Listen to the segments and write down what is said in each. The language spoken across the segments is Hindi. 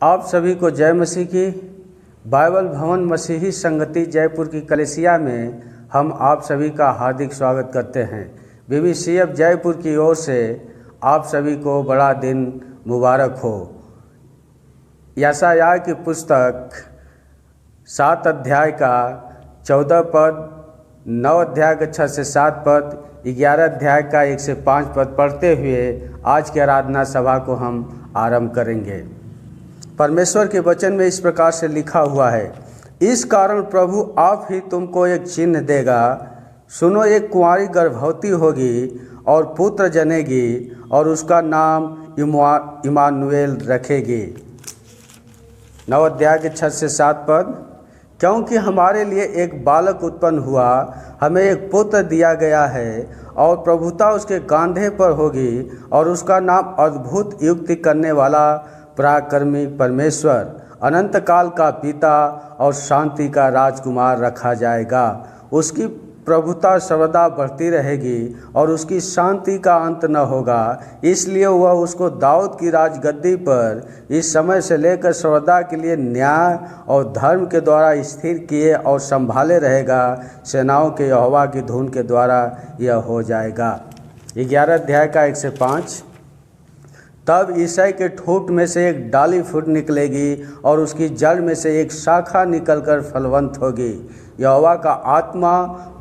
आप सभी को जय मसीह की। बाइबल भवन मसीही संगति जयपुर की कलीसिया में हम आप सभी का हार्दिक स्वागत करते हैं। BBCF जयपुर की ओर से आप सभी को बड़ा दिन मुबारक हो। यशायाह की पुस्तक 7 अध्याय का 14 पद, 9 अध्याय का 6 से 7 पद, 11 अध्याय का 1 से 5 पद पढ़ते हुए आज की आराधना सभा को हम आरंभ करेंगे। परमेश्वर के वचन में इस प्रकार से लिखा हुआ है, इस कारण प्रभु आप ही तुमको एक चिन्ह देगा। सुनो, एक कुंवारी गर्भवती होगी और पुत्र जनेगी और उसका नाम इमानुएल रखेगी। 9 अध्याय के 6 से 7 पद, क्योंकि हमारे लिए एक बालक उत्पन्न हुआ, हमें एक पुत्र दिया गया है और प्रभुता उसके कांधे पर होगी और उसका नाम अद्भुत युक्ति करने वाला, पराक्रमी परमेश्वर, अनंत काल का पिता और शांति का राजकुमार रखा जाएगा। उसकी प्रभुता सर्वदा बढ़ती रहेगी और उसकी शांति का अंत न होगा। इसलिए वह उसको दाऊद की राजगद्दी पर इस समय से लेकर सर्वदा के लिए न्याय और धर्म के द्वारा स्थिर किए और संभाले रहेगा। सेनाओं के यहोवा की धुन के द्वारा यह हो जाएगा। 11 अध्याय का 1 से 5, तब ईसाई के ठूंठ में से एक डाली फूट निकलेगी और उसकी जड़ में से एक शाखा निकलकर फलवंत होगी। यहोवा का आत्मा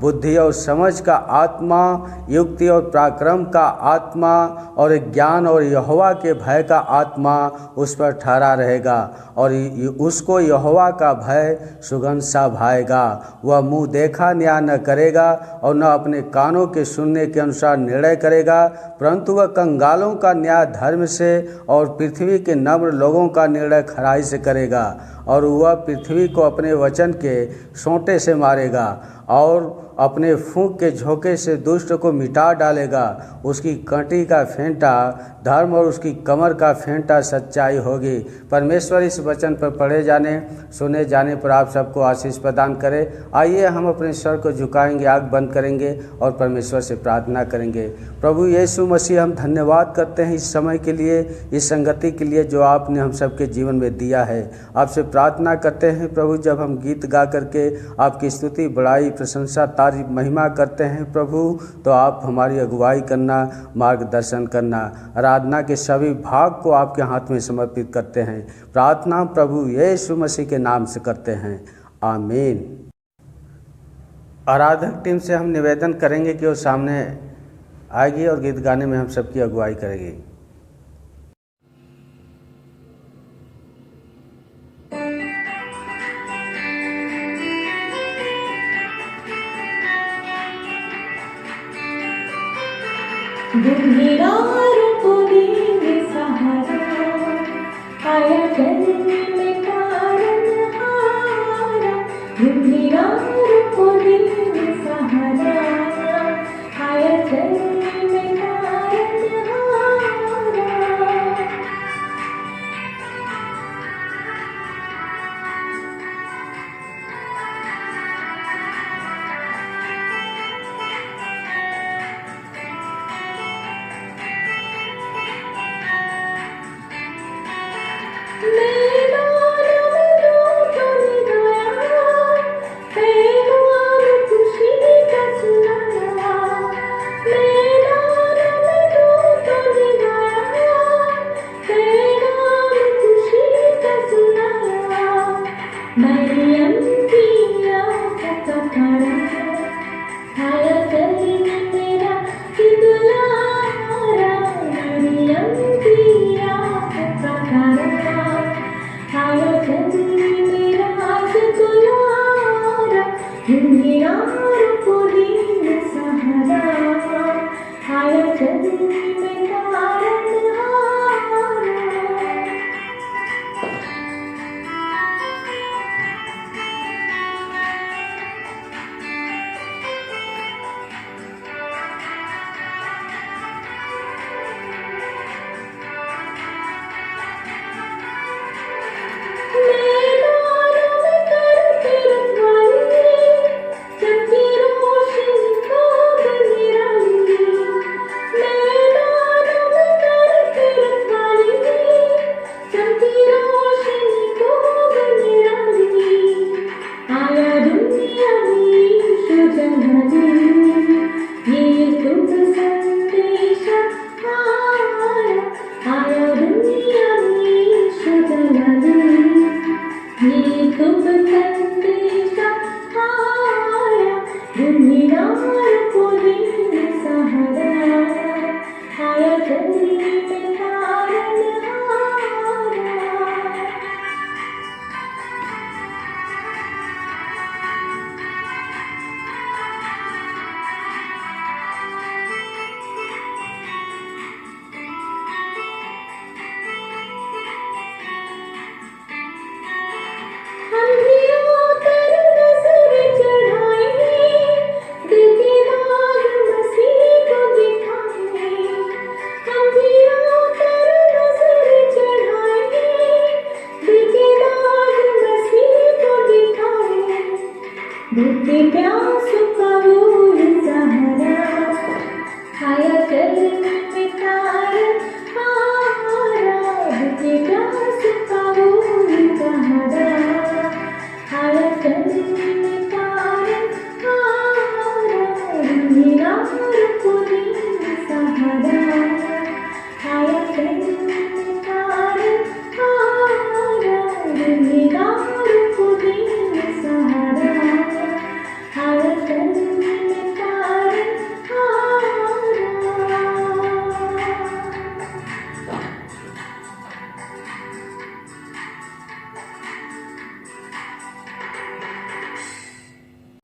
बुद्धि और समझ का आत्मा, युक्ति और पराक्रम का आत्मा और ज्ञान और यहोवा के भय का आत्मा उस पर ठहरा रहेगा और उसको यहोवा का भय सुगंध सा भाएगा। वह मुँह देखा न्याय न करेगा और न अपने कानों के सुनने के अनुसार निर्णय करेगा, परंतु वह कंगालों का न्याय धर्म से और पृथ्वी के नम्र लोगों का निर्णय खराई से करेगा। और वह पृथ्वी को अपने वचन के सोंटे से मारेगा और अपने फूंक के झोंके से दुष्ट को मिटा डालेगा। उसकी कंटी का फेंटा धर्म और उसकी कमर का फेंटा सच्चाई होगी। परमेश्वर इस वचन पर पढ़े जाने सुने जाने पर आप सबको आशीष प्रदान करे। आइए हम अपने सर को झुकाएंगे, आँख बंद करेंगे और परमेश्वर से प्रार्थना करेंगे। प्रभु यीशु मसीह, हम धन्यवाद करते हैं इस समय के लिए, इस संगति के लिए जो आपने हम सबके जीवन में दिया है। आपसे प्रार्थना करते हैं प्रभु, जब हम गीत गा करके आपकी स्तुति बड़ाई प्रशंसा तारीफ महिमा करते हैं प्रभु, तो आप हमारी अगुवाई करना, मार्गदर्शन करना। आराधना के सभी भाग को आपके हाथ में समर्पित करते हैं। प्रार्थना प्रभु यीशु मसीह के नाम से करते हैं, आमीन। आराधक टीम से हम निवेदन करेंगे कि वो सामने आएगी और गीत गाने में हम सबकी अगुवाई करेगी। गंभीरा रूप देंगे सहारा, आया चलने में कारण हारा। गंभीरा रूप देंगे सहारा, आया चलने में कारण हारा।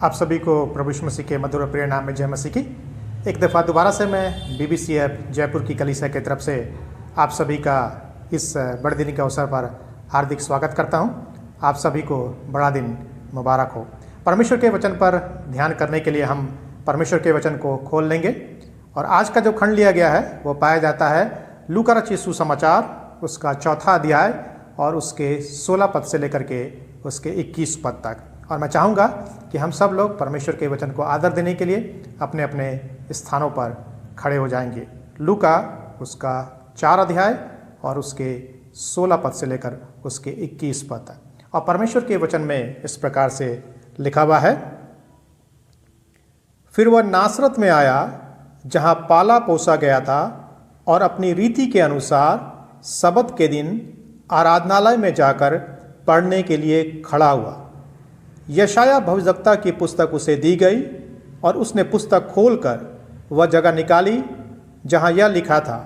आप सभी को प्रभु यीशु मसीह के मधुर और प्रिय नाम में जय मसीह की। एक दफ़ा दोबारा से मैं बीबीसी ऐप जयपुर की कलीसिया की तरफ से आप सभी का इस बड़े दिन के अवसर पर हार्दिक स्वागत करता हूं। आप सभी को बड़ा दिन मुबारक हो। परमेश्वर के वचन पर ध्यान करने के लिए हम परमेश्वर के वचन को खोल लेंगे और आज का जो खंड लिया गया है वो पाया जाता है लूका रचित सुसमाचार उसका 4था अध्याय और उसके 16 पद से लेकर के उसके 21 पद तक। और मैं चाहूँगा कि हम सब लोग परमेश्वर के वचन को आदर देने के लिए अपने अपने स्थानों पर खड़े हो जाएंगे। लूका उसका 4 अध्याय और उसके 16 पद से लेकर उसके 21 पद तक। और परमेश्वर के वचन में इस प्रकार से लिखा हुआ है, फिर वह नासरत में आया जहाँ पाला पोसा गया था और अपनी रीति के अनुसार सबत के दिन आराधनालय में जाकर पढ़ने के लिए खड़ा हुआ। यशाया भविष्यद्वक्ता की पुस्तक उसे दी गई और उसने पुस्तक खोलकर वह जगह निकाली जहाँ यह लिखा था,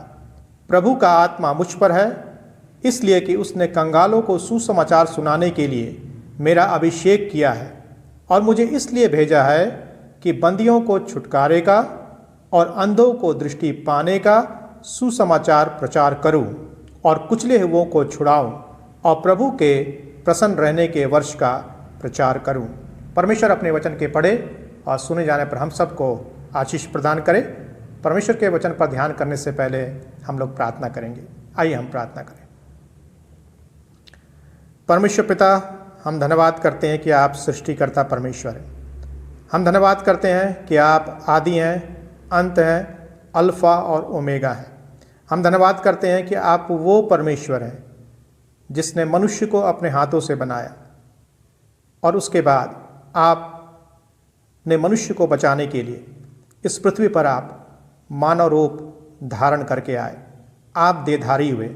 प्रभु का आत्मा मुझ पर है, इसलिए कि उसने कंगालों को सुसमाचार सुनाने के लिए मेरा अभिषेक किया है और मुझे इसलिए भेजा है कि बंदियों को छुटकारे का और अंधों को दृष्टि पाने का सुसमाचार प्रचार करूं और कुचले हुओं को छुड़ाऊं और प्रभु के प्रसन्न रहने के वर्ष का प्रचार करूं। परमेश्वर अपने वचन के पढ़े और सुने जाने पर हम सबको आशीष प्रदान करे। परमेश्वर के वचन पर ध्यान करने से पहले हम लोग प्रार्थना करेंगे। आइए हम प्रार्थना करें। परमेश्वर पिता, हम धन्यवाद करते हैं कि आप सृष्टिकर्ता परमेश्वर हैं। हम धन्यवाद करते हैं कि आप आदि हैं, अंत हैं, अल्फा और ओमेगा हैं। हम धन्यवाद करते हैं कि आप वो परमेश्वर हैं जिसने मनुष्य को अपने हाथों से बनाया और उसके बाद आपने मनुष्य को बचाने के लिए इस पृथ्वी पर आप मानव रूप धारण करके आए। आप देहधारी हुए।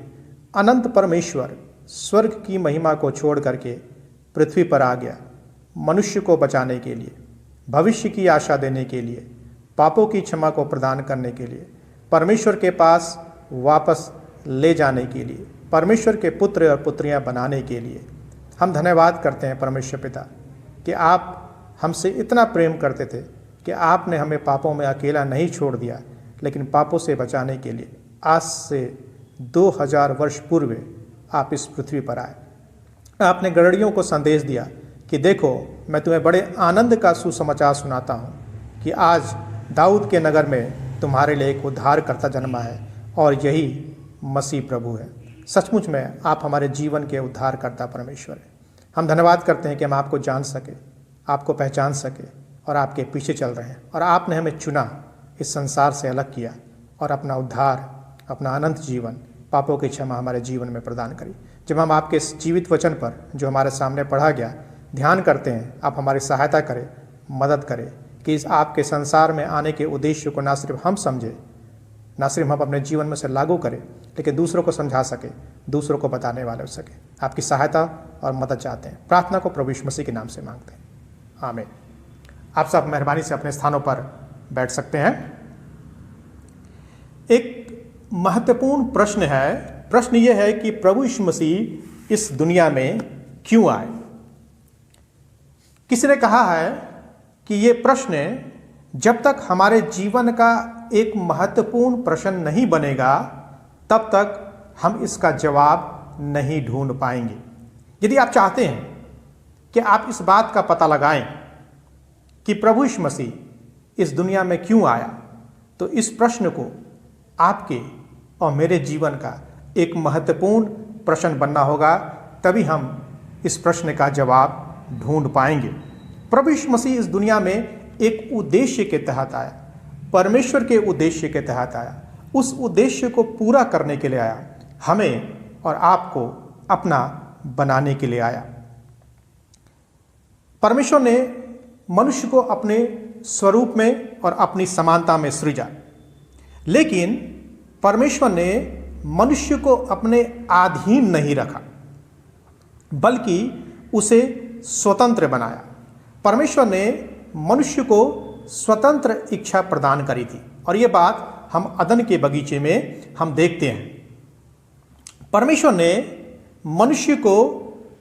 अनंत परमेश्वर स्वर्ग की महिमा को छोड़ करके पृथ्वी पर आ गया मनुष्य को बचाने के लिए, भविष्य की आशा देने के लिए, पापों की क्षमा को प्रदान करने के लिए, परमेश्वर के पास वापस ले जाने के लिए, परमेश्वर के पुत्र और पुत्रियां बनाने के लिए। हम धन्यवाद करते हैं परमेश्वर पिता कि आप हमसे इतना प्रेम करते थे कि आपने हमें पापों में अकेला नहीं छोड़ दिया, लेकिन पापों से बचाने के लिए आज से 2000 वर्ष पूर्व आप इस पृथ्वी पर आए। आपने गड़ड़ियों को संदेश दिया कि देखो, मैं तुम्हें बड़े आनंद का सुसमाचार सुनाता हूँ कि आज दाऊद के नगर में तुम्हारे लिए एक उद्धारकर्ता जन्मा है और यही मसीह प्रभु है। सचमुच में आप हमारे जीवन के उद्धारकर्ता परमेश्वर हैं। हम धन्यवाद करते हैं कि हम आपको जान सके, आपको पहचान सके और आपके पीछे चल रहे हैं। और आपने हमें चुना, इस संसार से अलग किया और अपना उद्धार, अपना अनंत जीवन, पापों की क्षमा हमारे जीवन में प्रदान करी। जब हम आपके इस जीवित वचन पर जो हमारे सामने पढ़ा गया ध्यान करते हैं, आप हमारी सहायता करें, मदद करें कि इस आपके संसार में आने के उद्देश्य को ना सिर्फ हम समझें, ना सिर्फ हम अपने जीवन में से लागू करें, लेकिन दूसरों को समझा सके, दूसरों को बताने वाले हो सके। आपकी सहायता और मदद चाहते हैं। प्रार्थना को प्रभु यीशु मसीह के नाम से मांगते हैं, आमीन। आप सब मेहरबानी से अपने स्थानों पर बैठ सकते हैं। एक महत्वपूर्ण प्रश्न है। प्रश्न ये है कि प्रभु यीशु मसीह इस दुनिया में क्यों आए। किसी ने कहा है कि ये प्रश्न जब तक हमारे जीवन का एक महत्वपूर्ण प्रश्न नहीं बनेगा तब तक हम इसका जवाब नहीं ढूंढ पाएंगे। यदि आप चाहते हैं कि आप इस बात का पता लगाएं कि प्रभु यीशु मसीह इस दुनिया में क्यों आया, तो इस प्रश्न को आपके और मेरे जीवन का एक महत्वपूर्ण प्रश्न बनना होगा, तभी हम इस प्रश्न का जवाब ढूंढ पाएंगे। प्रभु यीशु मसीह इस दुनिया में एक उद्देश्य के तहत आया, परमेश्वर के उद्देश्य के तहत आया। उस उद्देश्य को पूरा करने के लिए आया, हमें और आपको अपना बनाने के लिए आया। परमेश्वर ने मनुष्य को अपने स्वरूप में और अपनी समानता में सृजा, लेकिन परमेश्वर ने मनुष्य को अपने अधीन नहीं रखा, बल्कि उसे स्वतंत्र बनाया। परमेश्वर ने मनुष्य को स्वतंत्र इच्छा प्रदान करी थी और ये बात हम अदन के बगीचे में हम देखते हैं। परमेश्वर ने मनुष्य को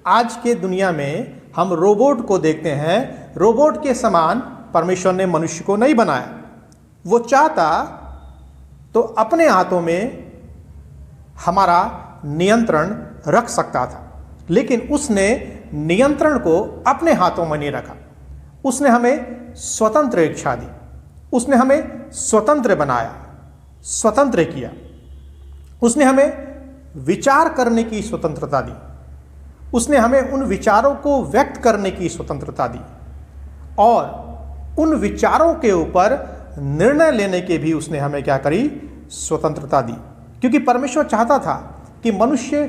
आज के दुनिया में हम रोबोट को देखते हैं, रोबोट के समान परमेश्वर ने मनुष्य को नहीं बनाया। वो चाहता तो अपने हाथों में हमारा नियंत्रण रख सकता था, लेकिन उसने नियंत्रण को अपने हाथों में नहीं रखा। उसने हमें स्वतंत्र इच्छा दी, उसने हमें स्वतंत्र बनाया, स्वतंत्र किया। उसने हमें विचार करने की स्वतंत्रता दी, उसने हमें उन विचारों को व्यक्त करने की स्वतंत्रता दी और उन विचारों के ऊपर निर्णय लेने के भी उसने हमें क्या करी, स्वतंत्रता दी। क्योंकि परमेश्वर चाहता था कि मनुष्य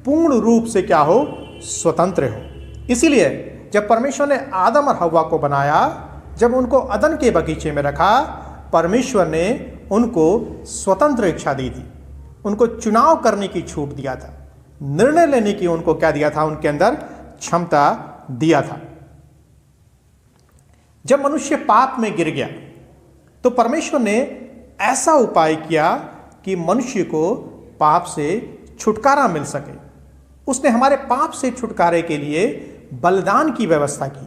पूर्ण रूप से क्या हो, स्वतंत्र हो। इसीलिए जब परमेश्वर ने आदम और हव्वा को बनाया, जब उनको अदन के बगीचे में रखा, परमेश्वर ने उनको स्वतंत्र इच्छा दी थी, उनको चुनाव करने की छूट दिया था, निर्णय लेने की उनको क्या दिया था, उनके अंदर क्षमता दिया था। जब मनुष्य पाप में गिर गया तो परमेश्वर ने ऐसा उपाय किया कि मनुष्य को पाप से छुटकारा मिल सके। उसने हमारे पाप से छुटकारे के लिए बलिदान की व्यवस्था की,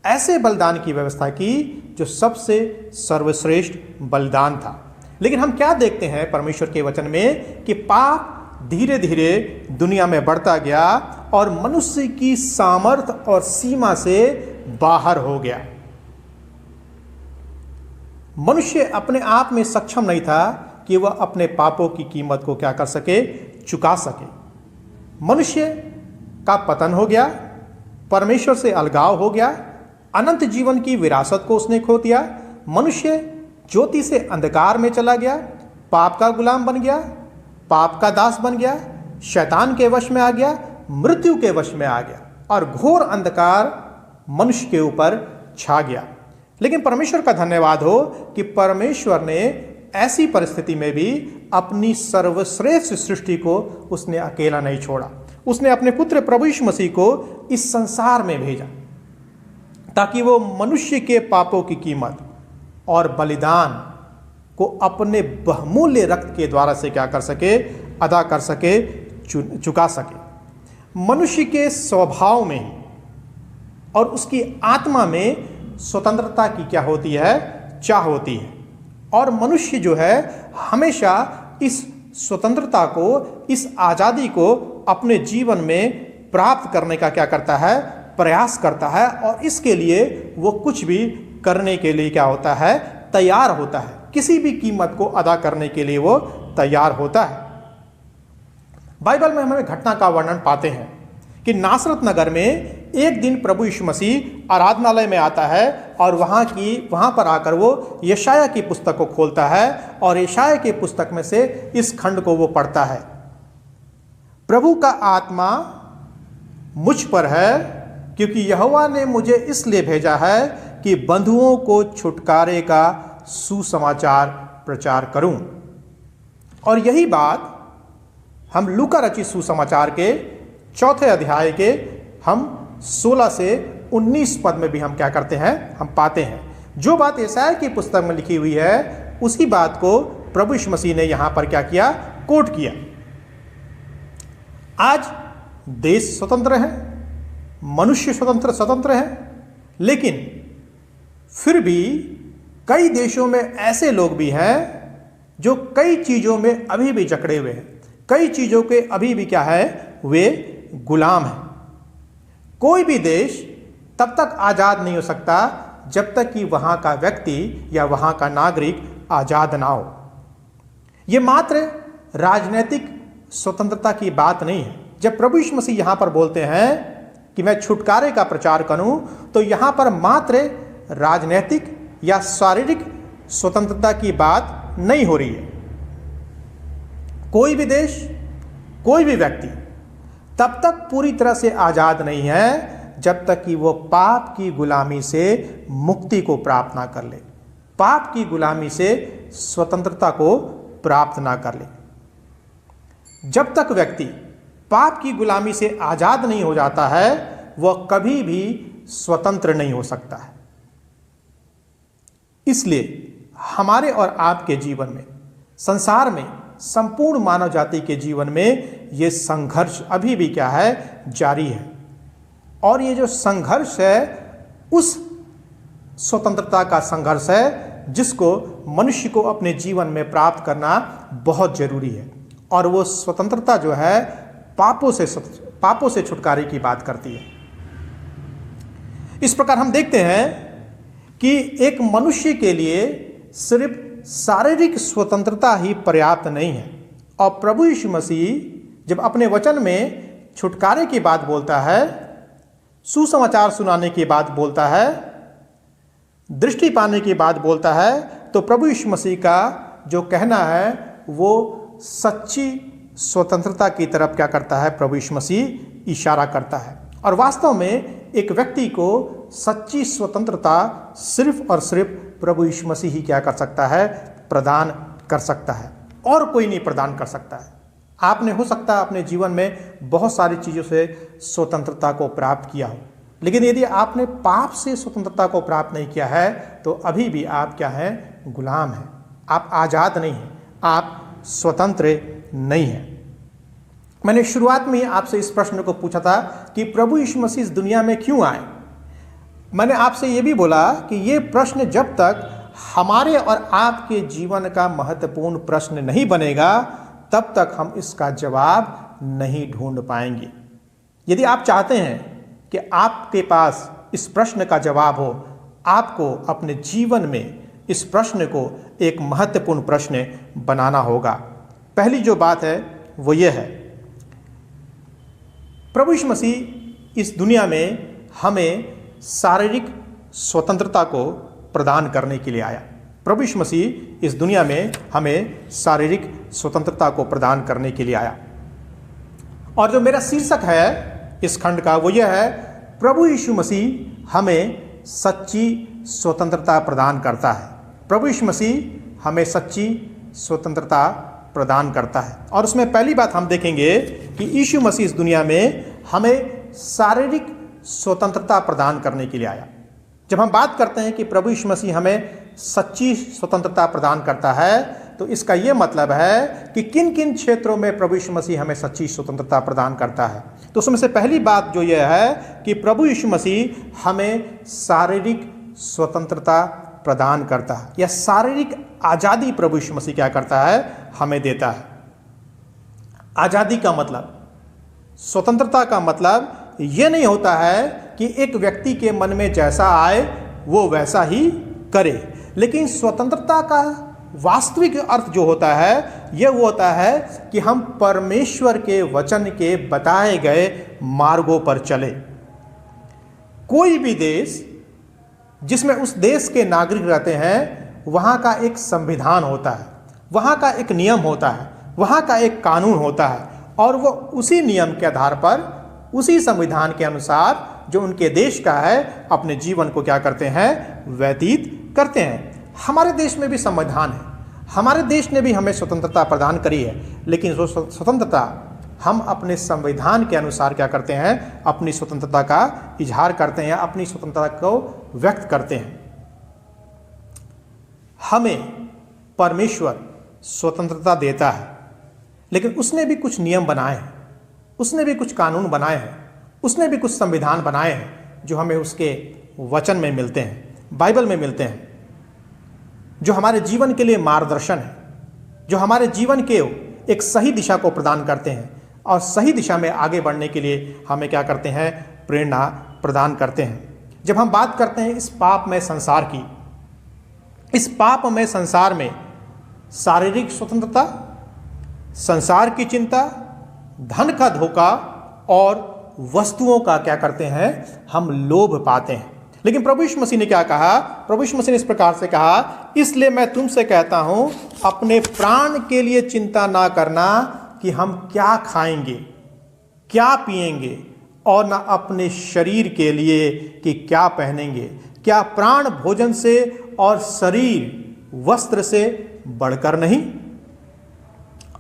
ऐसे बलिदान की व्यवस्था की जो सबसे सर्वश्रेष्ठ बलिदान था। लेकिन हम क्या देखते हैं परमेश्वर के वचन में कि पाप धीरे धीरे दुनिया में बढ़ता गया और मनुष्य की सामर्थ्य और सीमा से बाहर हो गया। मनुष्य अपने आप में सक्षम नहीं था कि वह अपने पापों की कीमत को क्या कर सके, चुका सके। मनुष्य का पतन हो गया, परमेश्वर से अलगाव हो गया, अनंत जीवन की विरासत को उसने खो दिया। मनुष्य ज्योति से अंधकार में चला गया, पाप का गुलाम बन गया, पाप का दास बन गया, शैतान के वश में आ गया, मृत्यु के वश में आ गया और घोर अंधकार मनुष्य के ऊपर छा गया। लेकिन परमेश्वर का धन्यवाद हो कि परमेश्वर ने ऐसी परिस्थिति में भी अपनी सर्वश्रेष्ठ सृष्टि को उसने अकेला नहीं छोड़ा। उसने अपने पुत्र प्रभु यीशु मसीह को इस संसार में भेजा ताकि वो मनुष्य के पापों की कीमत और बलिदान को अपने बहुमूल्य रक्त के द्वारा से क्या कर सके, अदा कर सके, चुका सके। मनुष्य के स्वभाव में ही और उसकी आत्मा में स्वतंत्रता की क्या होती है, चाह होती है। और मनुष्य जो है हमेशा इस स्वतंत्रता को, इस आज़ादी को अपने जीवन में प्राप्त करने का क्या करता है, प्रयास करता है और इसके लिए वो कुछ भी करने के लिए क्या होता है, तैयार होता है। किसी भी कीमत को अदा करने के लिए वो तैयार होता है। बाइबल में हम घटना का वर्णन पाते हैं कि नासरत नगर में एक दिन प्रभु यीशु मसीह आराधनालय में आता है और वहाँ पर आकर वो यशाया की पुस्तक को खोलता है और यशाया की पुस्तक में से इस खंड को वो पढ़ता है। प्रभु का आत्मा मुझ पर है क्योंकि यहोवा ने मुझे इसलिए भेजा है कि बंधुओं को छुटकारे का सुसमाचार प्रचार करूं। और यही बात हम लूका रचित सुसमाचार के 4 अध्याय के हम 16 से 19 पद में भी हम क्या करते हैं, हम पाते हैं। जो बात यशाया की पुस्तक में लिखी हुई है उसी बात को प्रभु यीशु मसीह ने यहां पर क्या किया, कोट किया। आज देश स्वतंत्र है, मनुष्य स्वतंत्र है, लेकिन फिर भी कई देशों में ऐसे लोग भी हैं जो कई चीज़ों में अभी भी जकड़े हुए हैं, कई चीज़ों के अभी भी क्या है, वे गुलाम हैं। कोई भी देश तब तक आज़ाद नहीं हो सकता जब तक कि वहाँ का व्यक्ति या वहाँ का नागरिक आज़ाद ना हो। ये मात्र राजनीतिक स्वतंत्रता की बात नहीं है। जब प्रभु यीशु मसीह यहाँ पर बोलते हैं कि मैं छुटकारे का प्रचार करूँ, तो यहाँ पर मात्र राजनीतिक या शारीरिक स्वतंत्रता की बात नहीं हो रही है। कोई भी देश, कोई भी व्यक्ति तब तक पूरी तरह से आज़ाद नहीं है जब तक कि वो पाप की गुलामी से मुक्ति को प्राप्त ना कर ले, पाप की गुलामी से स्वतंत्रता को प्राप्त ना कर ले। जब तक व्यक्ति पाप की गुलामी से आज़ाद नहीं हो जाता है वह कभी भी स्वतंत्र नहीं हो सकता है। इसलिए हमारे और आपके जीवन में, संसार में, संपूर्ण मानव जाति के जीवन में यह संघर्ष अभी भी क्या है, जारी है। और ये जो संघर्ष है उस स्वतंत्रता का संघर्ष है जिसको मनुष्य को अपने जीवन में प्राप्त करना बहुत जरूरी है। और वो स्वतंत्रता जो है पापों से छुटकारे की बात करती है। इस प्रकार हम देखते हैं कि एक मनुष्य के लिए सिर्फ शारीरिक स्वतंत्रता ही पर्याप्त नहीं है। और प्रभु यीशु मसीह जब अपने वचन में छुटकारे की बात बोलता है, सुसमाचार सुनाने की बात बोलता है, दृष्टि पाने की बात बोलता है, तो प्रभु यीशु मसीह का जो कहना है वो सच्ची स्वतंत्रता की तरफ क्या करता है, प्रभु यीशु मसीह इशारा करता है। और वास्तव में एक व्यक्ति को सच्ची स्वतंत्रता सिर्फ और सिर्फ प्रभु यीशु मसीह ही क्या कर सकता है, प्रदान कर सकता है, और कोई नहीं प्रदान कर सकता है। आपने हो सकता है अपने जीवन में बहुत सारी चीज़ों से स्वतंत्रता को प्राप्त किया हो, लेकिन यदि आपने पाप से स्वतंत्रता को प्राप्त नहीं किया है तो अभी भी आप क्या हैं, गुलाम हैं। आप आज़ाद नहीं हैं, आप स्वतंत्र नहीं हैं। मैंने शुरुआत में ही आपसे इस प्रश्न को पूछा था कि प्रभु यीशु मसीह इस दुनिया में क्यों आए। मैंने आपसे ये भी बोला कि ये प्रश्न जब तक हमारे और आपके जीवन का महत्वपूर्ण प्रश्न नहीं बनेगा तब तक हम इसका जवाब नहीं ढूंढ पाएंगे। यदि आप चाहते हैं कि आपके पास इस प्रश्न का जवाब हो, आपको अपने जीवन में इस प्रश्न को एक महत्वपूर्ण प्रश्न बनाना होगा। पहली जो बात है वो ये है, प्रभु यीशु मसीह इस दुनिया में हमें शारीरिक स्वतंत्रता को प्रदान करने के लिए आया। प्रभु यीशु मसीह इस दुनिया में हमें शारीरिक स्वतंत्रता को प्रदान करने के लिए आया। और जो मेरा शीर्षक है इस खंड का वो यह है, प्रभु यीशु मसीह हमें सच्ची स्वतंत्रता प्रदान करता है। प्रभु यीशु मसीह हमें सच्ची स्वतंत्रता प्रदान करता है। और उसमें पहली बात हम देखेंगे कि यीशु मसीह इस दुनिया में हमें शारीरिक स्वतंत्रता प्रदान करने के लिए आया। जब हम बात करते हैं कि प्रभु यीशु मसीह हमें सच्ची स्वतंत्रता प्रदान करता है तो इसका यह मतलब है कि किन किन क्षेत्रों में प्रभु यीशु मसीह हमें सच्ची स्वतंत्रता प्रदान करता है। तो उसमें से पहली बात जो यह है कि प्रभु यीशु मसीह हमें शारीरिक स्वतंत्रता प्रदान करता है, या शारीरिक आज़ादी प्रभु यीशु मसीह क्या करता है, हमें देता है। आज़ादी का मतलब, स्वतंत्रता का मतलब यह नहीं होता है कि एक व्यक्ति के मन में जैसा आए वो वैसा ही करे, लेकिन स्वतंत्रता का वास्तविक अर्थ जो होता है यह वो होता है कि हम परमेश्वर के वचन के बताए गए मार्गों पर चले। कोई भी देश जिसमें उस देश के नागरिक रहते हैं वहाँ का एक संविधान होता है, वहाँ का एक नियम होता है, वहाँ का एक कानून होता है, और वो उसी नियम के आधार पर, उसी संविधान के अनुसार जो उनके देश का है, अपने जीवन को क्या करते हैं, व्यतीत करते हैं। हमारे देश में भी संविधान है, हमारे देश ने भी हमें स्वतंत्रता प्रदान करी है, लेकिन वो स्वतंत्रता हम अपने संविधान के अनुसार क्या करते हैं, अपनी स्वतंत्रता का इजहार करते हैं, अपनी स्वतंत्रता को व्यक्त करते हैं। हमें परमेश्वर स्वतंत्रता देता है, लेकिन उसने भी कुछ नियम बनाए हैं, उसने भी कुछ कानून बनाए हैं, उसने भी कुछ संविधान बनाए हैं जो हमें उसके वचन में मिलते हैं, बाइबल में मिलते हैं, जो हमारे जीवन के लिए मार्गदर्शन है, जो हमारे जीवन के एक सही दिशा को प्रदान करते हैं और सही दिशा में आगे बढ़ने के लिए हमें क्या करते हैं, प्रेरणा प्रदान करते हैं। जब हम बात करते हैं इस पापमय संसार की, इस पापमय संसार में शारीरिक स्वतंत्रता, संसार की चिंता, धन का धोखा और वस्तुओं का क्या करते हैं, हम लोभ पाते हैं। लेकिन प्रभु यीशु मसीह ने क्या कहा, प्रभु यीशु मसीह ने इस प्रकार से कहा, इसलिए मैं तुमसे कहता हूं अपने प्राण के लिए चिंता ना करना कि हम क्या खाएंगे, क्या पिएंगे, और ना अपने शरीर के लिए कि क्या पहनेंगे। क्या प्राण भोजन से और शरीर वस्त्र से बढ़कर नहीं।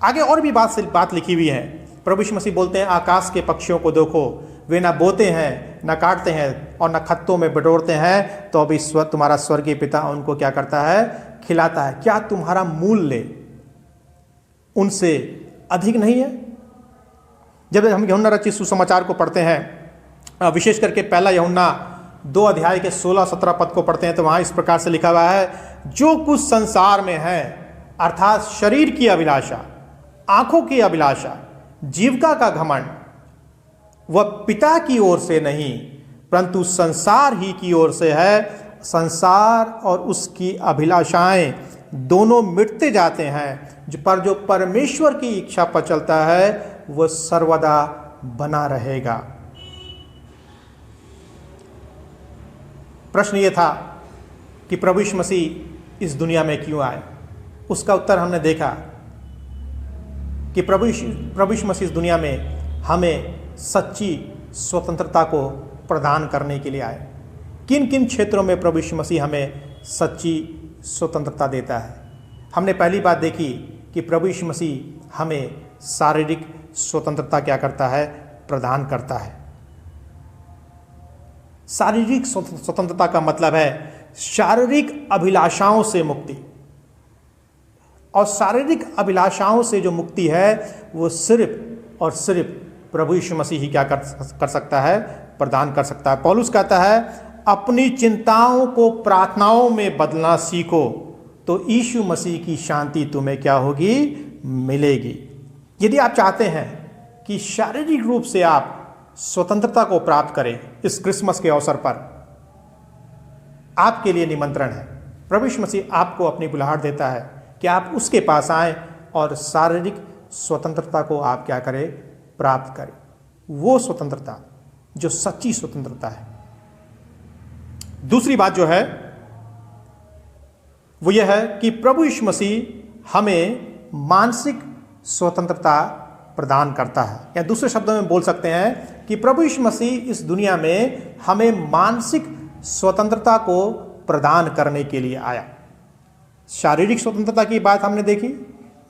आगे और भी बात लिखी हुई है। प्रभु यीशु मसीह बोलते हैं, आकाश के पक्षियों को देखो, वे ना बोते हैं, ना काटते हैं और ना खत्तों में बटोरते हैं, तो अभी तुम्हारा स्वर्गीय पिता उनको क्या करता है, खिलाता है। क्या तुम्हारा मूल्य उनसे अधिक नहीं है। जब हम यूहन्ना रचित सुसमाचार को पढ़ते हैं विशेष करके पहला यूहन्ना 2 अध्याय के 16-17 पद को पढ़ते हैं तो वहाँ इस प्रकार से लिखा हुआ है, जो कुछ संसार में है अर्थात शरीर की अभिलाषा, आंखों की अभिलाषा, जीविका का घमंड, वह पिता की ओर से नहीं परंतु संसार ही की ओर से है। संसार और उसकी अभिलाषाएं दोनों मिटते जाते हैं, पर जो परमेश्वर की इच्छा पर चलता है वह सर्वदा बना रहेगा। प्रश्न ये था कि प्रभु यीशु मसीह इस दुनिया में क्यों आए। उसका उत्तर हमने देखा कि प्रभु यीशु मसीह इस दुनिया में हमें सच्ची स्वतंत्रता को प्रदान करने के लिए आए। किन किन क्षेत्रों में प्रभु यीशु मसीह हमें सच्ची स्वतंत्रता देता है। हमने पहली बात देखी कि प्रभु यीशु मसीह हमें शारीरिक स्वतंत्रता क्या करता है, प्रदान करता है। शारीरिक स्वतंत्रता का मतलब है शारीरिक अभिलाषाओं से मुक्ति, और शारीरिक अभिलाषाओं से जो मुक्ति है वो सिर्फ और सिर्फ प्रभु यीशु मसीह ही क्या कर सकता है, प्रदान कर सकता है। पौलुस कहता है, अपनी चिंताओं को प्रार्थनाओं में बदलना सीखो तो यीशु मसीह की शांति तुम्हें क्या होगी, मिलेगी। यदि आप चाहते हैं कि शारीरिक रूप से आप स्वतंत्रता को प्राप्त करें, इस क्रिसमस के अवसर पर आपके लिए निमंत्रण है। प्रभु यीशु मसीह आपको अपनी बुलाहट देता है कि आप उसके पास आएं और शारीरिक स्वतंत्रता को आप क्या करें, प्राप्त करें। वो स्वतंत्रता जो सच्ची स्वतंत्रता है। दूसरी बात जो है वो यह है कि प्रभु यीशु मसीह हमें मानसिक स्वतंत्रता प्रदान करता है, या दूसरे शब्दों में बोल सकते हैं कि प्रभु यीशु मसीह इस दुनिया में हमें मानसिक स्वतंत्रता को प्रदान करने के लिए आया। शारीरिक स्वतंत्रता की बात हमने देखी,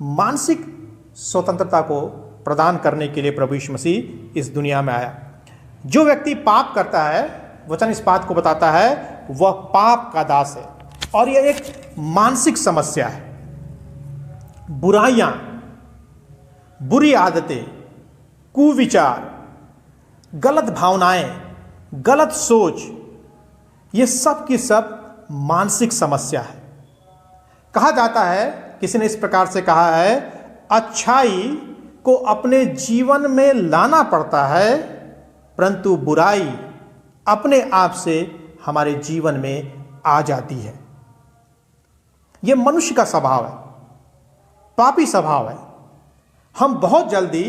मानसिक स्वतंत्रता को प्रदान करने के लिए प्रभु यीशु मसीह इस दुनिया में आया। जो व्यक्ति पाप करता है, वचन इस बात को बताता है, वह पाप का दास है, और यह एक मानसिक समस्या है। बुराइयां, बुरी आदतें, कुविचार, गलत भावनाएं, गलत सोच, ये सब की सब मानसिक समस्या है। कहा जाता है, किसी ने इस प्रकार से कहा है, अच्छाई को अपने जीवन में लाना पड़ता है परंतु बुराई अपने आप से हमारे जीवन में आ जाती है। यह मनुष्य का स्वभाव है, पापी स्वभाव है। हम बहुत जल्दी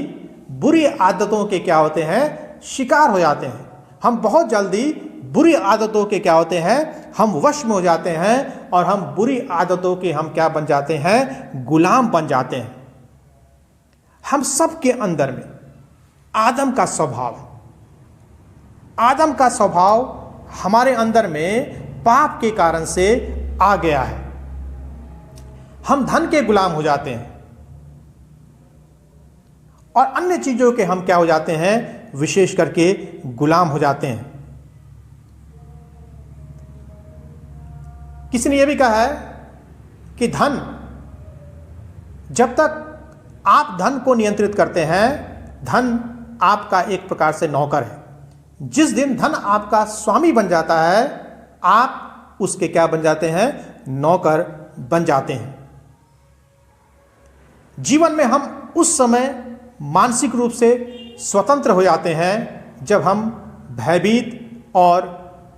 बुरी आदतों के क्या होते हैं, शिकार हो जाते हैं। हम बहुत जल्दी बुरी आदतों के क्या होते हैं, हम वश में हो जाते हैं, और हम बुरी आदतों के हम क्या बन जाते हैं, गुलाम बन जाते हैं। हम सब के अंदर में आदम का स्वभाव है। आदम का स्वभाव हमारे अंदर में पाप के कारण से आ गया है। हम धन के गुलाम हो जाते हैं और अन्य चीजों के हम क्या हो जाते हैं, विशेष करके गुलाम हो जाते हैं। किसी ने यह भी कहा है कि धन, जब तक आप धन को नियंत्रित करते हैं, धन आपका एक प्रकार से नौकर है। जिस दिन धन आपका स्वामी बन जाता है, आप उसके क्या बन जाते हैं, नौकर बन जाते हैं। जीवन में हम उस समय मानसिक रूप से स्वतंत्र हो जाते हैं जब हम भयभीत और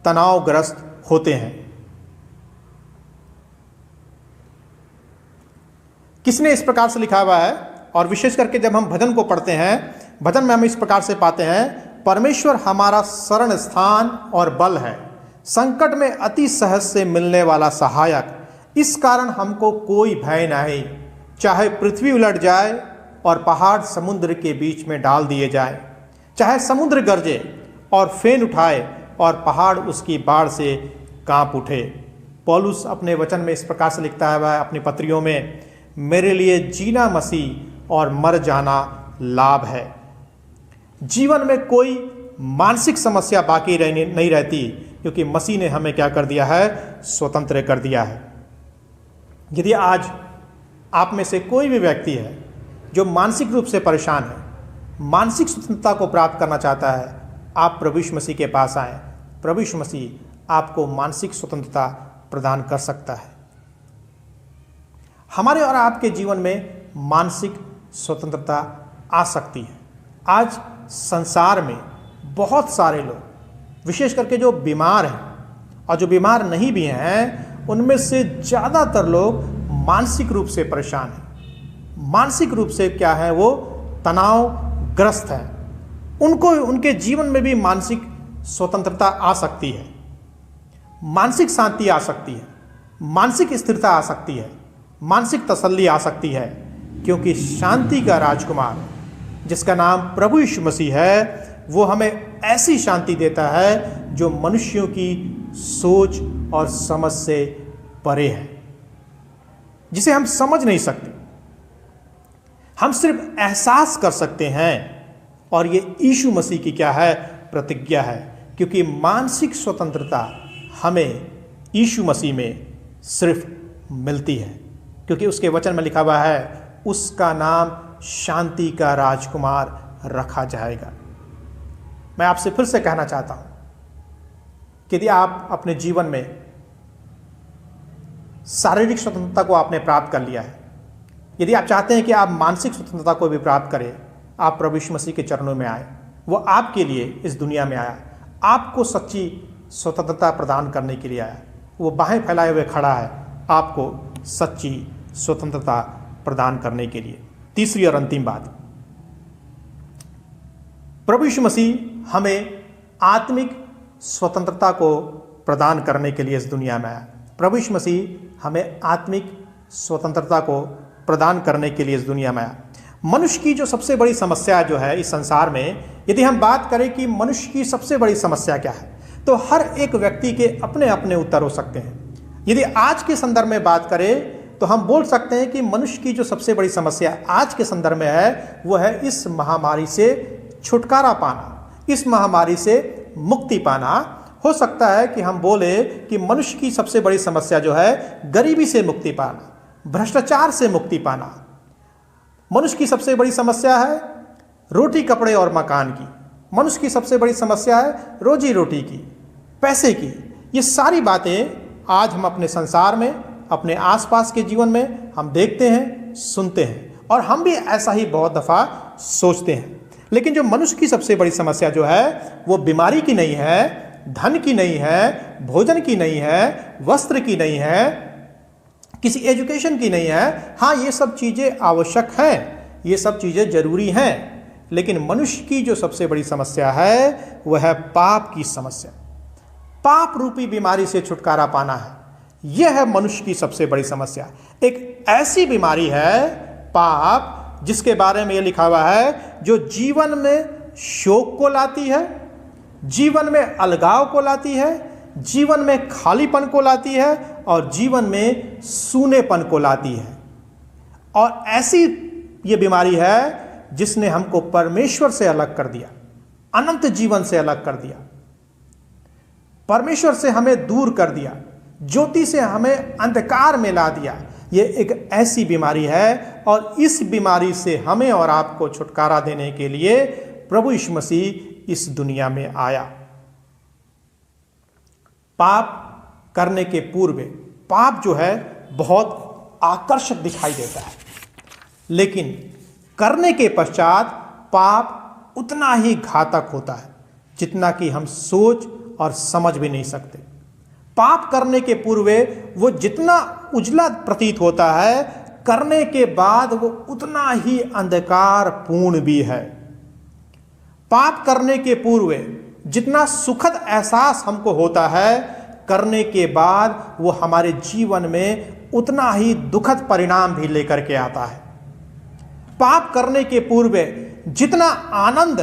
तनावग्रस्त होते हैं। किसने इस प्रकार से लिखा हुआ है, और विशेष करके जब हम भजन को पढ़ते हैं, भजन में हम इस प्रकार से पाते हैं, परमेश्वर हमारा शरण स्थान और बल है, संकट में अति सहज से मिलने वाला सहायक, इस कारण हमको कोई भय नहीं, चाहे पृथ्वी उलट जाए और पहाड़ समुद्र के बीच में डाल दिए जाए, चाहे समुद्र गरजे और फेन उठाए और पहाड़ उसकी बाढ़ से कांप उठे। पौलुस अपने वचन में इस प्रकार से लिखता है अपनी पत्रियों में, मेरे लिए जीना मसीह और मर जाना लाभ है। जीवन में कोई मानसिक समस्या बाकी नहीं रहती, क्योंकि मसीह ने हमें क्या कर दिया है, स्वतंत्र कर दिया है। यदि आज आप में से कोई भी व्यक्ति है जो मानसिक रूप से परेशान है, मानसिक स्वतंत्रता को प्राप्त करना चाहता है, आप प्रभु यीशु मसीह के पास आएं। प्रभु यीशु मसीह आपको मानसिक स्वतंत्रता प्रदान कर सकता है। हमारे और आपके जीवन में मानसिक स्वतंत्रता आ सकती है। आज संसार में बहुत सारे लोग, विशेष करके जो बीमार हैं और जो बीमार नहीं भी हैं, उनमें से ज़्यादातर लोग मानसिक रूप से परेशान हैं। मानसिक रूप से क्या है, वो तनावग्रस्त हैं। उनको उनके जीवन में भी मानसिक स्वतंत्रता आ सकती है, मानसिक शांति आ सकती है, मानसिक स्थिरता आ सकती है, मानसिक तसल्ली आ सकती है, क्योंकि शांति का राजकुमार जिसका नाम प्रभु यीशु मसीह है, वो हमें ऐसी शांति देता है जो मनुष्यों की सोच और समझ से परे है, जिसे हम समझ नहीं सकते। हम सिर्फ एहसास कर सकते हैं, और ये यीशु मसीह की क्या है, प्रतिज्ञा है। क्योंकि मानसिक स्वतंत्रता हमें यीशु मसीह में सिर्फ मिलती है, क्योंकि उसके वचन में लिखा हुआ है, उसका नाम शांति का राजकुमार रखा जाएगा। मैं आपसे फिर से कहना चाहता हूं कि यदि आप अपने जीवन में शारीरिक स्वतंत्रता को आपने प्राप्त कर लिया है, यदि आप चाहते हैं कि आप मानसिक स्वतंत्रता को भी प्राप्त करें, आप प्रभु यीशु मसीह के चरणों में आए। वो आपके लिए इस दुनिया में आया, आपको सच्ची स्वतंत्रता प्रदान करने के लिए आया। वो बाहें फैलाए हुए खड़ा है आपको सच्ची स्वतंत्रता प्रदान करने के लिए। तीसरी और अंतिम बात, प्रभु यीशु मसीह हमें आत्मिक स्वतंत्रता को प्रदान करने के लिए इस दुनिया में आया। प्रभु यीशु मसीह हमें आत्मिक स्वतंत्रता को प्रदान करने के लिए इस दुनिया में आया। मनुष्य की जो सबसे बड़ी समस्या जो है इस संसार में, यदि हम बात करें कि मनुष्य की सबसे बड़ी समस्या क्या है, तो हर एक व्यक्ति के अपने अपने उत्तर हो सकते हैं। यदि आज के संदर्भ में बात करें तो हम बोल सकते हैं कि मनुष्य की जो सबसे बड़ी समस्या आज के संदर्भ में है, वो है इस महामारी से छुटकारा पाना, इस महामारी से मुक्ति पाना। हो सकता है कि हम बोले कि मनुष्य की सबसे बड़ी समस्या जो है गरीबी से मुक्ति पाना, भ्रष्टाचार से मुक्ति पाना। मनुष्य की सबसे बड़ी समस्या है रोटी, कपड़े और मकान की। मनुष्य की सबसे बड़ी समस्या है रोजी रोटी की, पैसे की। ये सारी बातें आज हम अपने संसार में, अपने आसपास के जीवन में हम देखते हैं, सुनते हैं, और हम भी ऐसा ही बहुत दफ़ा सोचते हैं। लेकिन जो मनुष्य की सबसे बड़ी समस्या जो है, वो बीमारी की नहीं है, धन की नहीं है, भोजन की नहीं है, वस्त्र की नहीं है, किसी एजुकेशन की नहीं है। हाँ, ये सब चीज़ें आवश्यक हैं, ये सब चीज़ें जरूरी हैं, लेकिन मनुष्य की जो सबसे बड़ी समस्या है वह है पाप की समस्या। पाप रूपी बीमारी से छुटकारा पाना है, यह है मनुष्य की सबसे बड़ी समस्या। एक ऐसी बीमारी है पाप, जिसके बारे में यह लिखा हुआ है, जो जीवन में शोक को लाती है, जीवन में अलगाव को लाती है, जीवन में खालीपन को लाती है, और जीवन में सूनेपन को लाती है। और ऐसी ये बीमारी है जिसने हमको परमेश्वर से अलग कर दिया, अनंत जीवन से अलग कर दिया, परमेश्वर से हमें दूर कर दिया, ज्योति से हमें अंधकार में ला दिया। ये एक ऐसी बीमारी है, और इस बीमारी से हमें और आपको छुटकारा देने के लिए प्रभु यीशु मसीह इस दुनिया में आया। पाप करने के पूर्व पाप जो है बहुत आकर्षक दिखाई देता है, लेकिन करने के पश्चात पाप उतना ही घातक होता है जितना कि हम सोच और समझ भी नहीं सकते। पाप करने के पूर्व वो जितना उजला प्रतीत होता है, करने के बाद वो उतना ही अंधकार पूर्ण भी है। पाप करने के पूर्व जितना सुखद एहसास हमको होता है, करने के बाद वो हमारे जीवन में उतना ही दुखद परिणाम भी लेकर के आता है। पाप करने के पूर्व जितना आनंद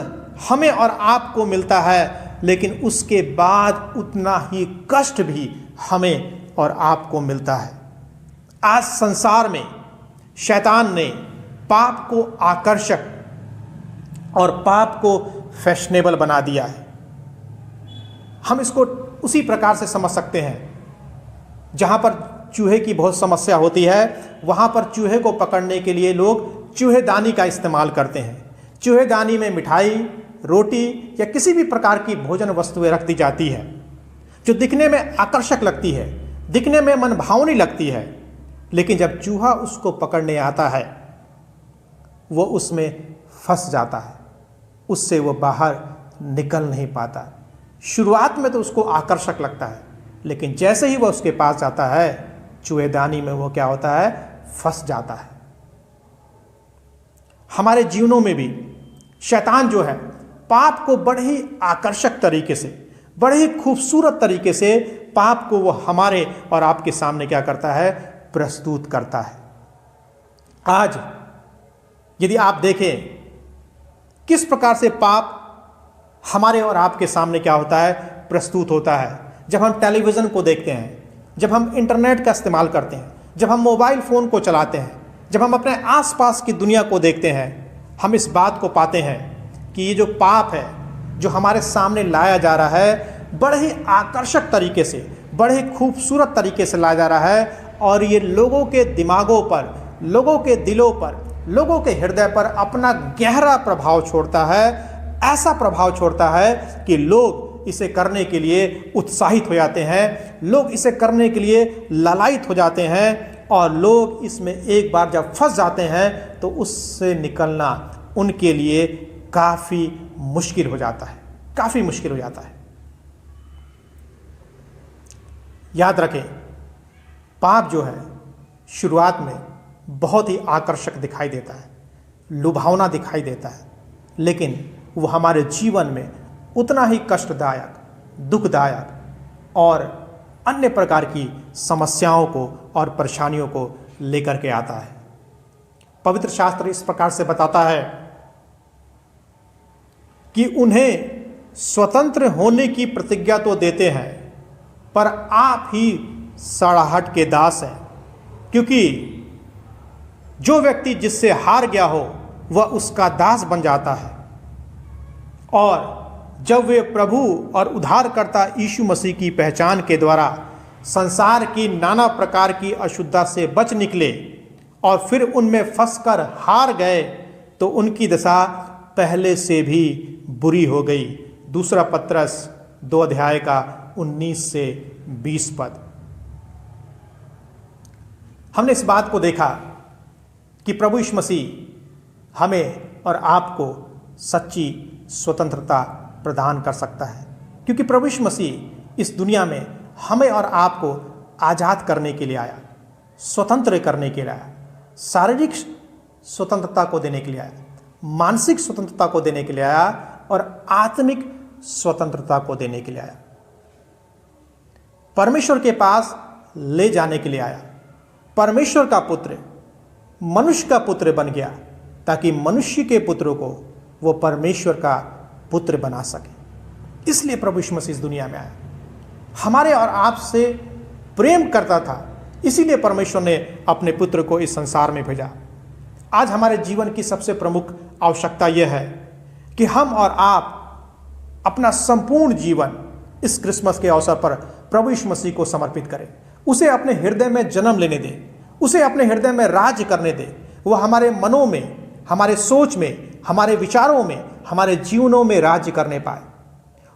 हमें और आपको मिलता है, लेकिन उसके बाद उतना ही कष्ट भी हमें और आपको मिलता है। आज संसार में शैतान ने पाप को आकर्षक और पाप को फैशनेबल बना दिया है। हम इसको उसी प्रकार से समझ सकते हैं, जहाँ पर चूहे की बहुत समस्या होती है, वहाँ पर चूहे को पकड़ने के लिए लोग चूहेदानी का इस्तेमाल करते हैं। चूहेदानी में मिठाई रोटी या किसी भी प्रकार की भोजन वस्तुएं रख दी जाती है जो दिखने में आकर्षक लगती है, दिखने में मनभावनी लगती है, लेकिन जब चूहा उसको पकड़ने आता है वो उसमें फंस जाता है, उससे वो बाहर निकल नहीं पाता। शुरुआत में तो उसको आकर्षक लगता है, लेकिन जैसे ही वो उसके पास जाता है चूहेदानी में वो क्या होता है, फंस जाता है। हमारे जीवनों में भी शैतान जो है पाप को बड़े ही आकर्षक तरीके से, बड़े ही खूबसूरत तरीके से पाप को वो हमारे और आपके सामने क्या करता है, प्रस्तुत करता है। आज यदि आप देखें किस प्रकार से पाप हमारे और आपके सामने क्या होता है, प्रस्तुत होता है। जब हम टेलीविज़न को देखते हैं, जब हम इंटरनेट का इस्तेमाल करते हैं, जब हम मोबाइल फ़ोन को चलाते हैं, जब हम अपने आसपास की दुनिया को देखते हैं, हम इस बात को पाते हैं कि ये जो पाप है जो हमारे सामने लाया जा रहा है बड़े ही आकर्षक तरीके से, बड़े ही खूबसूरत तरीके से लाया जा रहा है, और ये लोगों के दिमागों पर, लोगों के दिलों पर, लोगों के हृदय पर अपना गहरा प्रभाव छोड़ता है। ऐसा प्रभाव छोड़ता है कि लोग इसे करने के लिए उत्साहित हो जाते हैं, लोग इसे करने के लिए लालायित हो जाते हैं, और लोग इसमें एक बार जब फंस जाते हैं तो उससे निकलना उनके लिए काफ़ी मुश्किल हो जाता है, काफ़ी मुश्किल हो जाता है। याद रखें, पाप जो है शुरुआत में बहुत ही आकर्षक दिखाई देता है, लुभावना दिखाई देता है, लेकिन वो हमारे जीवन में उतना ही कष्टदायक, दुखदायक और अन्य प्रकार की समस्याओं को और परेशानियों को लेकर के आता है। पवित्र शास्त्र इस प्रकार से बताता है कि उन्हें स्वतंत्र होने की प्रतिज्ञा तो देते हैं, पर आप ही सड़ाहट के दास हैं, क्योंकि जो व्यक्ति जिससे हार गया हो वह उसका दास बन जाता है, और जब वे प्रभु और उद्धारकर्ता यीशु मसीह की पहचान के द्वारा संसार की नाना प्रकार की अशुद्धता से बच निकले और फिर उनमें फंसकर हार गए, तो उनकी दशा पहले से भी बुरी हो गई। दूसरा पत्रस 2 अध्याय का 19 से 20 पद। हमने इस बात को देखा कि प्रभु यीशु मसीह हमें और आपको सच्ची स्वतंत्रता प्रदान कर सकता है, क्योंकि प्रभु यीशु मसीह इस दुनिया में हमें और आपको आज़ाद करने के लिए आया, स्वतंत्र करने के लिए आया, शारीरिक स्वतंत्रता को देने के लिए आया, मानसिक स्वतंत्रता को देने के लिए आया, और आत्मिक स्वतंत्रता को देने के लिए आया। परमेश्वर के पास ले जाने के लिए आया। परमेश्वर का पुत्र मनुष्य का पुत्र बन गया ताकि मनुष्य के पुत्र को वो परमेश्वर का पुत्र बना सके। इसलिए प्रभु यीशु मसीह इस दुनिया में आया, हमारे और आपसे प्रेम करता था, इसीलिए परमेश्वर ने अपने पुत्र को इस संसार में भेजा। आज हमारे जीवन की सबसे प्रमुख आवश्यकता यह है कि हम और आप अपना संपूर्ण जीवन इस क्रिसमस के अवसर पर प्रभु यीशु मसीह को समर्पित करें, उसे अपने हृदय में जन्म लेने दें, उसे अपने हृदय में राज्य करने दें। वो हमारे मनों में, हमारे सोच में, हमारे विचारों में, हमारे जीवनों में राज्य करने पाए,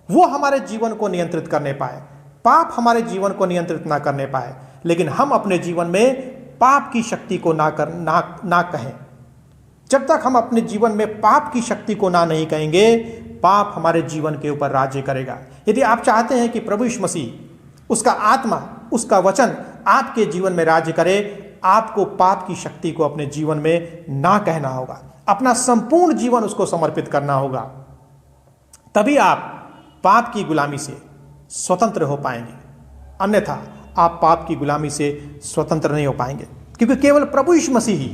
वो हमारे जीवन को नियंत्रित करने पाए। पाप हमारे जीवन को नियंत्रित ना करने पाए, लेकिन हम अपने जीवन में पाप की शक्ति को ना कहें। जब तक हम अपने जीवन में पाप की शक्ति को ना नहीं कहेंगे, पाप हमारे जीवन के ऊपर राज्य करेगा। यदि आप चाहते हैं कि प्रभु यीशु मसीह, उसका आत्मा, उसका वचन आपके जीवन में राज्य करे, आपको पाप की शक्ति को अपने जीवन में ना कहना होगा, अपना संपूर्ण जीवन उसको समर्पित करना होगा। तभी आप पाप की गुलामी से स्वतंत्र हो पाएंगे, अन्यथा आप पाप की गुलामी से स्वतंत्र नहीं हो पाएंगे, क्योंकि केवल प्रभु यीशु मसीह ही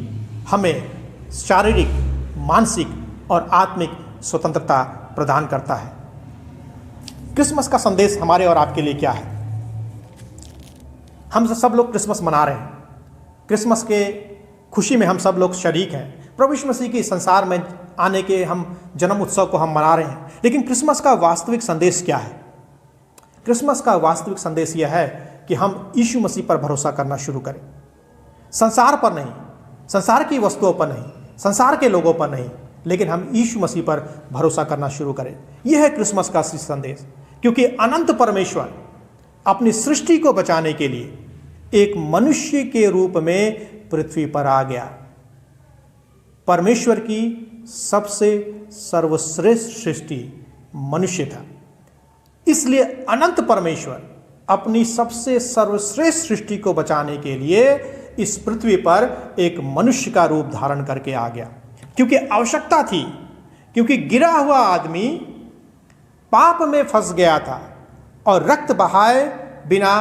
हमें शारीरिक, मानसिक और आत्मिक स्वतंत्रता प्रदान करता है। क्रिसमस का संदेश हमारे और आपके लिए क्या है? हम सब लोग क्रिसमस मना रहे हैं, क्रिसमस के खुशी में हम सब लोग शरीक हैं। प्रभु यीशु मसीह के संसार में आने के हम जन्म उत्सव को हम मना रहे हैं, लेकिन क्रिसमस का वास्तविक संदेश क्या है? क्रिसमस का वास्तविक संदेश यह है कि हम यीशु मसीह पर भरोसा करना शुरू करें, संसार पर नहीं, संसार की वस्तुओं पर नहीं, संसार के लोगों पर नहीं, लेकिन हम यीशु मसीह पर भरोसा करना शुरू करें। यह है क्रिसमस का असली संदेश, क्योंकि अनंत परमेश्वर अपनी सृष्टि को बचाने के लिए एक मनुष्य के रूप में पृथ्वी पर आ गया। परमेश्वर की सबसे सर्वश्रेष्ठ सृष्टि मनुष्य था, इसलिए अनंत परमेश्वर अपनी सबसे सर्वश्रेष्ठ सृष्टि को बचाने के लिए इस पृथ्वी पर एक मनुष्य का रूप धारण करके आ गया, क्योंकि आवश्यकता थी, क्योंकि गिरा हुआ आदमी पाप में फंस गया था और रक्त बहाए बिना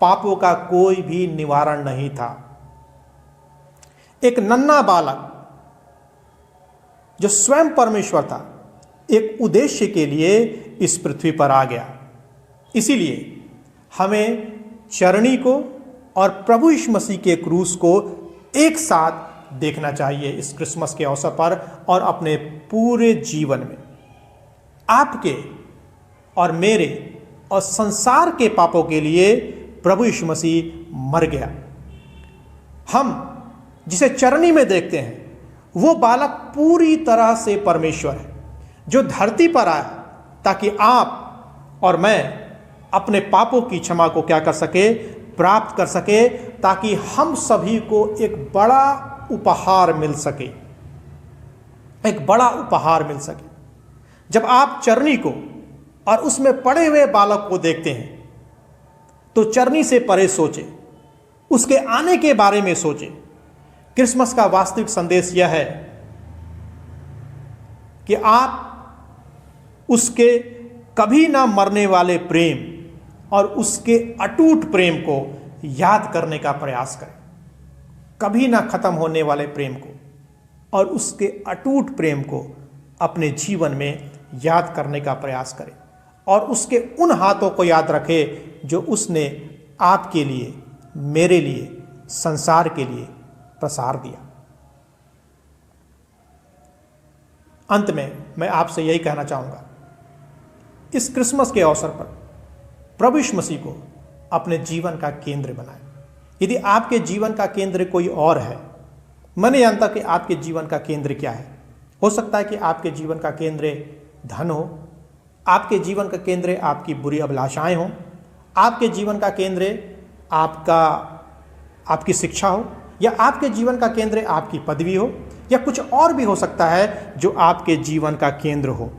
पापों का कोई भी निवारण नहीं था। एक नन्हा बालक जो स्वयं परमेश्वर था, एक उद्देश्य के लिए इस पृथ्वी पर आ गया। इसीलिए हमें चरणी को और प्रभु यीशु मसीह के क्रूस को एक साथ देखना चाहिए इस क्रिसमस के अवसर पर और अपने पूरे जीवन में। आपके और मेरे और संसार के पापों के लिए प्रभु यीशु मसीह मर गया। हम जिसे चरणी में देखते हैं वो बालक पूरी तरह से परमेश्वर है, जो धरती पर आया ताकि आप और मैं अपने पापों की क्षमा को क्या कर सके, प्राप्त कर सके, ताकि हम सभी को एक बड़ा उपहार मिल सके, एक बड़ा उपहार मिल सके। जब आप चरनी को और उसमें पड़े हुए बालक को देखते हैं तो चरनी से परे सोचे, उसके आने के बारे में सोचे। क्रिसमस का वास्तविक संदेश यह है कि आप उसके कभी ना मरने वाले प्रेम और उसके अटूट प्रेम को याद करने का प्रयास करें, कभी ना खत्म होने वाले प्रेम को और उसके अटूट प्रेम को अपने जीवन में याद करने का प्रयास करें और उसके उन हाथों को याद रखें जो उसने आपके लिए, मेरे लिए, संसार के लिए प्रसार दिया। अंत में मैं आपसे यही कहना चाहूँगा, इस क्रिसमस के अवसर पर प्रभु यीशु मसीह को अपने जीवन का केंद्र बनाएं। यदि आपके जीवन का केंद्र कोई और है, मैं नहीं जानता कि आपके जीवन का केंद्र क्या है। हो सकता है कि आपके जीवन का केंद्र धन हो, आपके जीवन का केंद्र आपकी बुरी अभिलाषाएं हों, आपके जीवन का केंद्र आपकी शिक्षा हो, या आपके जीवन का केंद्र आपकी पदवी हो, या कुछ और भी हो सकता है जो आपके जीवन का केंद्र हो।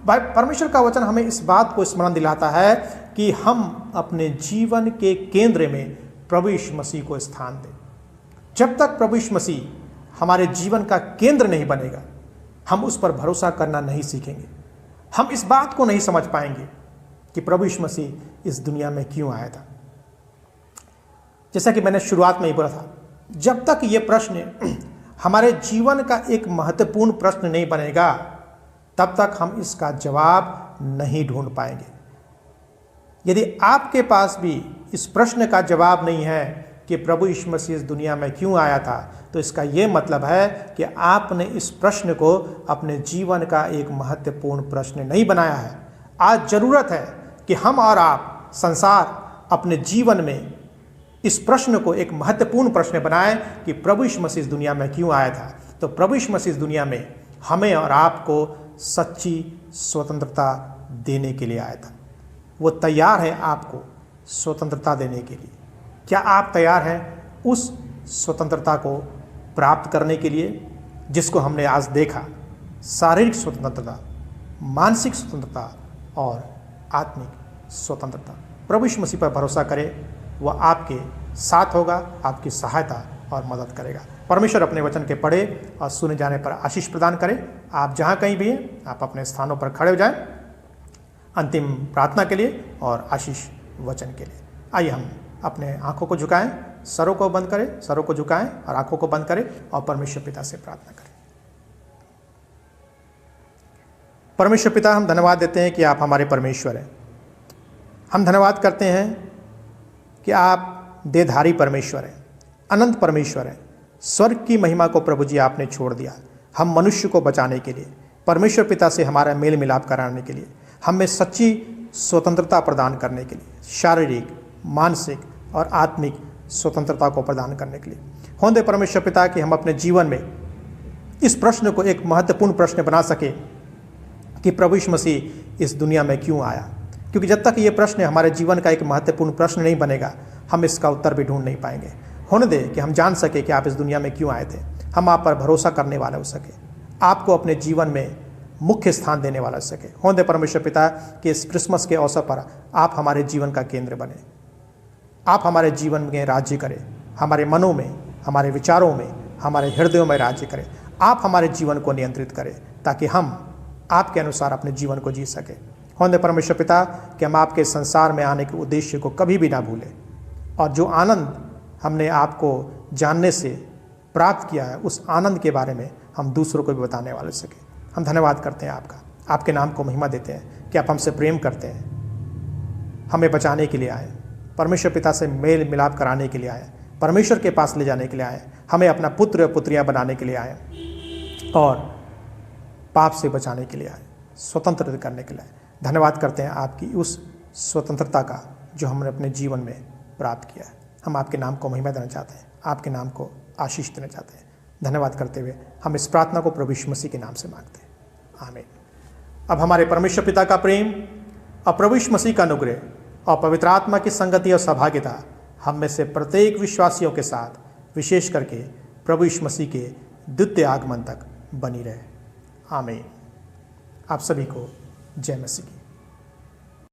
परमेश्वर का वचन हमें इस बात को स्मरण दिलाता है कि हम अपने जीवन के केंद्र में प्रभु यीशु मसीह को स्थान दें। जब तक प्रभु यीशु मसीह हमारे जीवन का केंद्र नहीं बनेगा, हम उस पर भरोसा करना नहीं सीखेंगे। हम इस बात को नहीं समझ पाएंगे कि प्रभु यीशु मसीह इस दुनिया में क्यों आया था। जैसा कि मैंने शुरुआत में ही बोला था, जब तक ये प्रश्न हमारे जीवन का एक महत्वपूर्ण प्रश्न नहीं बनेगा, तब तक हम इसका जवाब नहीं ढूंढ पाएंगे। यदि आपके पास भी इस प्रश्न का जवाब नहीं है कि प्रभु यीशु मसीह इस दुनिया में क्यों आया था, तो इसका यह मतलब है कि आपने इस प्रश्न को अपने जीवन का एक महत्वपूर्ण प्रश्न नहीं बनाया है। आज जरूरत है कि हम और आप, संसार, अपने जीवन में इस प्रश्न को एक महत्वपूर्ण प्रश्न बनाएं कि प्रभु यीशु मसीह इस दुनिया में क्यों आया था। तो प्रभु यीशु मसीह इस दुनिया में हमें और आपको सच्ची स्वतंत्रता देने के लिए आया था। वो तैयार है आपको स्वतंत्रता देने के लिए। क्या आप तैयार हैं उस स्वतंत्रता को प्राप्त करने के लिए जिसको हमने आज देखा? शारीरिक स्वतंत्रता, मानसिक स्वतंत्रता और आत्मिक स्वतंत्रता। प्रभु यीशु मसीह पर भरोसा करें, वह आपके साथ होगा, आपकी सहायता और मदद करेगा। परमेश्वर अपने वचन के पढ़े और सुने जाने पर आशीष प्रदान करे। आप जहाँ कहीं भी हैं, आप अपने स्थानों पर खड़े हो जाएं अंतिम प्रार्थना के लिए और आशीष वचन के लिए। आइए हम अपने आंखों को झुकाएं, सरों को बंद करें, सरों को झुकाएं और आंखों को बंद करें और परमेश्वर पिता से प्रार्थना करें। परमेश्वर पिता, हम धन्यवाद देते हैं कि आप हमारे परमेश्वर हैं। हम धन्यवाद करते हैं कि आप देहधारी परमेश्वर हैं, अनंत परमेश्वर हैं। स्वर्ग की महिमा को प्रभु जी आपने छोड़ दिया हम मनुष्य को बचाने के लिए, परमेश्वर पिता से हमारा मेल मिलाप कराने के लिए, हमें सच्ची स्वतंत्रता प्रदान करने के लिए, शारीरिक, मानसिक और आत्मिक स्वतंत्रता को प्रदान करने के लिए। हों दे परमेश्वर पिता कि हम अपने जीवन में इस प्रश्न को एक महत्वपूर्ण प्रश्न बना सके कि प्रभु यीशु मसीह इस दुनिया में क्यों आया। क्योंकि जब तक ये प्रश्न हमारे जीवन का एक महत्वपूर्ण प्रश्न नहीं बनेगा, हम इसका उत्तर भी ढूंढ नहीं पाएंगे। होने दे कि हम जान सके कि आप इस दुनिया में क्यों आए थे, हम आप पर भरोसा करने वाले हो सके, आपको अपने जीवन में मुख्य स्थान देने वाला हो सके। होने दे परमेश्वर पिता कि इस क्रिसमस के अवसर पर आप हमारे जीवन का केंद्र बने, आप हमारे जीवन में राज्य करें, हमारे मनों में, हमारे विचारों में, हमारे हृदयों में राज्य करें। आप हमारे जीवन को नियंत्रित करें ताकि हम आपके अनुसार अपने जीवन को जी सकें। होने दे परमेश्वर पिता कि हम आपके संसार में आने के उद्देश्य को कभी भी ना भूलें, और जो आनंद हमने आपको जानने से प्राप्त किया है उस आनंद के बारे में हम दूसरों को भी बताने वाले सके। हम धन्यवाद करते हैं आपका, आपके नाम को महिमा देते हैं कि आप हमसे प्रेम करते हैं, हमें बचाने के लिए आए, परमेश्वर पिता से मेल मिलाप कराने के लिए आए, परमेश्वर के पास ले जाने के लिए आए, हमें अपना पुत्र और पुत्रियाँ बनाने के लिए आए, और पाप से बचाने के लिए आए, स्वतंत्र करने के लिए आए। धन्यवाद करते हैं आपकी उस स्वतंत्रता का जो हमने अपने जीवन में प्राप्त किया है। हम आपके नाम को महिमा देना चाहते हैं, आपके नाम को आशीष देना चाहते हैं। धन्यवाद करते हुए हम इस प्रार्थना को प्रभु यीशु मसीह के नाम से मांगते हैं, आमीन। अब हमारे परमेश्वर पिता का प्रेम और प्रभु यीशु मसीह का अनुग्रह और पवित्र आत्मा की संगति और सहभागिता हम में से प्रत्येक विश्वासियों के साथ, विशेष करके प्रभु यीशु मसीह के द्वितीय आगमन तक बनी रहे, आमीन। आप सभी को जय मसीह की।